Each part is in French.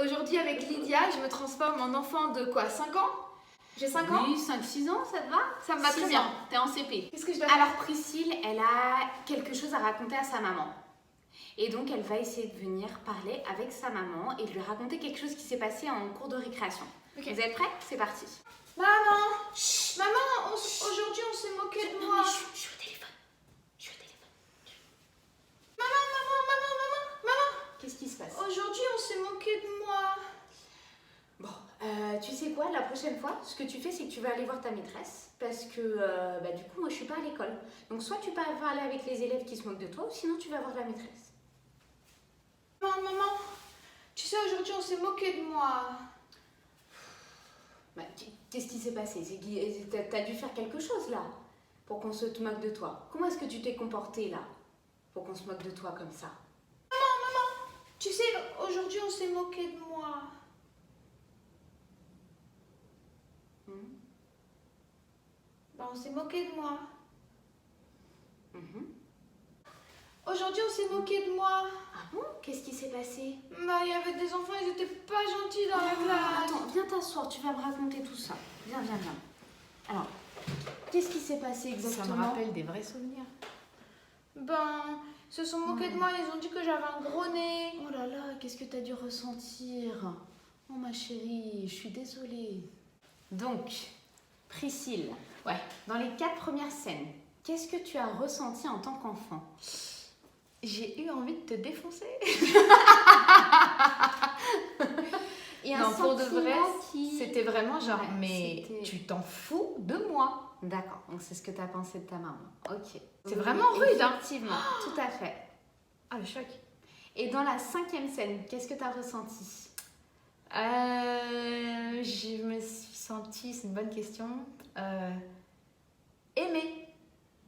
Aujourd'hui avec Lydia, je me transforme en enfant de quoi, 5 ans? J'ai 5 ans? Oui, 5-6 ans, ça te va? Ça me va très bien. T'es en CP. Qu'est-ce que je dois faire? Alors Priscille, elle a quelque chose à raconter à sa maman. Et donc elle va essayer de venir parler avec sa maman et de lui raconter quelque chose qui s'est passé en cours de récréation. Ok. Vous êtes prêts? C'est parti. Maman! Chut. Maman, aujourd'hui on s'est moqué de moi. Je suis au téléphone. Maman! Qu'est-ce qui se passe? Aujourd'hui on s'est moqué de moi. Bon, tu sais quoi, la prochaine fois, ce que tu fais, c'est que tu vas aller voir ta maîtresse parce que du coup, moi, je suis pas à l'école. Donc, soit tu vas aller avec les élèves qui se moquent de toi, ou sinon, tu vas voir la maîtresse. Maman, tu sais, aujourd'hui on s'est moqué de moi. Bah, qu'est-ce qui s'est passé? T'as dû faire quelque chose, là, pour qu'on se moque de toi. Comment est-ce que tu t'es comporté, là, pour qu'on se moque de toi comme ça? Tu sais, aujourd'hui on s'est moqué de moi. Bah, on s'est moqué de moi. Aujourd'hui on s'est moqué de moi. Ah bon? Qu'est-ce qui s'est passé? Bah, il y avait des enfants, ils étaient pas gentils dans la classe. Attends, viens t'asseoir, tu vas me raconter tout ça. Viens. Alors, qu'est-ce qui s'est passé exactement? Ça me rappelle des vrais souvenirs. Ben, ils se sont moqués de moi, ils ont dit que j'avais un gros nez. Oh là là, qu'est-ce que tu as dû ressentir? Oh ma chérie, je suis désolée. Donc, Priscille, dans les 4 premières scènes, qu'est-ce que tu as ressenti en tant qu'enfant? J'ai eu envie de te défoncer. Et Non, pour de vrai, qui... c'était vraiment genre, Ouais, mais c'était- tu t'en fous de moi. D'accord, donc c'est ce que tu as pensé de ta maman. Ok. C'est vraiment rude, hein. Effectivement, tout à fait. Ah, le choc. Et dans la 5e scène, qu'est-ce que tu as ressenti? Je me suis sentie, c'est une bonne question, aimée,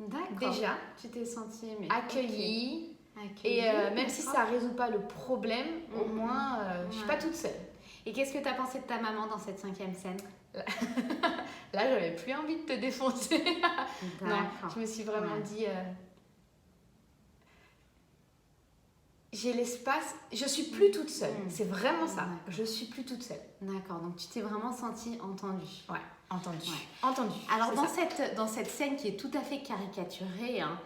D'accord. déjà, Tu t'es sentie aimée. accueillie. Ok. Et Accueillie, même si d'accord. ça résout pas le problème, au moins, je suis pas Ouais. toute seule. Et qu'est-ce que tu as pensé de ta maman dans cette 5e scène? Là, j'avais plus envie de te défoncer. Non, D'accord. je me suis vraiment Ouais. dit, j'ai l'espace, je suis plus toute seule. C'est vraiment ça. D'accord. Je suis plus toute seule. D'accord, donc tu t'es vraiment sentie entendue. Ouais, entendu. Ouais. Entendu. Alors c'est dans cette scène qui est tout à fait caricaturée, hein,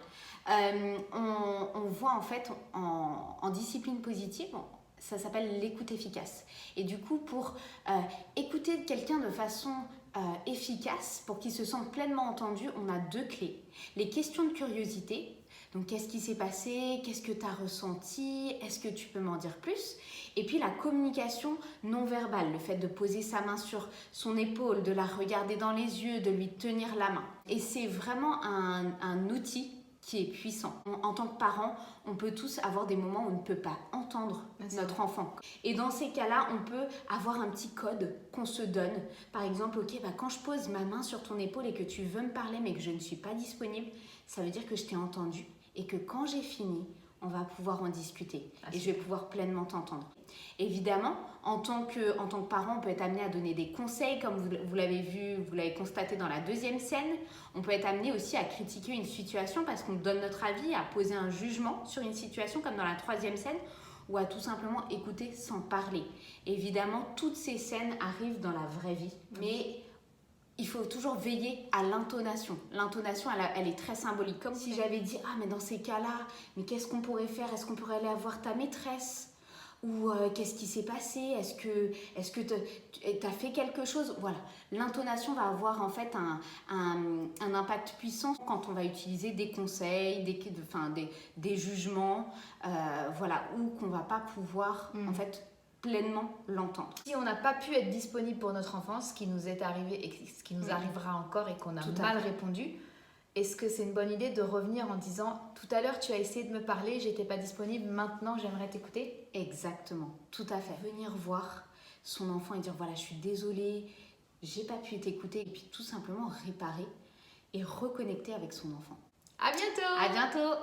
on voit en fait en discipline positive, ça s'appelle l'écoute efficace. Et du coup, pour écouter quelqu'un de façon efficace, pour qu'il se sente pleinement entendu, on a 2 clés. Les questions de curiosité. Donc, qu'est-ce qui s'est passé? Qu'est-ce que tu as ressenti? Est-ce que tu peux m'en dire plus? Et puis, la communication non verbale, le fait de poser sa main sur son épaule, de la regarder dans les yeux, de lui tenir la main. Et c'est vraiment un outil qui est puissant. En tant que parent, on peut tous avoir des moments où on ne peut pas entendre notre enfant. Et dans ces cas-là, on peut avoir un petit code qu'on se donne. Par exemple, ok, quand je pose ma main sur ton épaule et que tu veux me parler mais que je ne suis pas disponible, ça veut dire que je t'ai entendu et que quand j'ai fini, on va pouvoir en discuter et je vais pouvoir pleinement t'entendre. Évidemment, en tant que parent, on peut être amené à donner des conseils, comme vous l'avez vu, vous l'avez constaté dans la 2e scène. On peut être amené aussi à critiquer une situation parce qu'on donne notre avis, à poser un jugement sur une situation, comme dans la 3e scène, ou à tout simplement écouter sans parler. Évidemment, toutes ces scènes arrivent dans la vraie vie, mais il faut toujours veiller à l'intonation. L'intonation, elle est très symbolique. Comme si j'avais dit, mais dans ces cas-là, mais qu'est-ce qu'on pourrait faire? Est-ce qu'on pourrait aller voir ta maîtresse? Ou qu'est-ce qui s'est passé? Est-ce que tu as fait quelque chose? Voilà, l'intonation va avoir en fait un impact puissant quand on va utiliser des conseils, des jugements, voilà, ou qu'on va pas pouvoir en fait pleinement l'entendre. Si on n'a pas pu être disponible pour notre enfant, ce qui nous est arrivé et ce qui nous arrivera encore et qu'on a Tout à mal fait. répondu, est-ce que c'est une bonne idée de revenir en disant « Tout à l'heure, tu as essayé de me parler, j'étais pas disponible, maintenant j'aimerais t'écouter ?» Exactement, tout à fait. Venir voir son enfant et dire voilà, je suis désolée, j'ai pas pu t'écouter, et puis tout simplement réparer et reconnecter avec son enfant. À bientôt! À bientôt!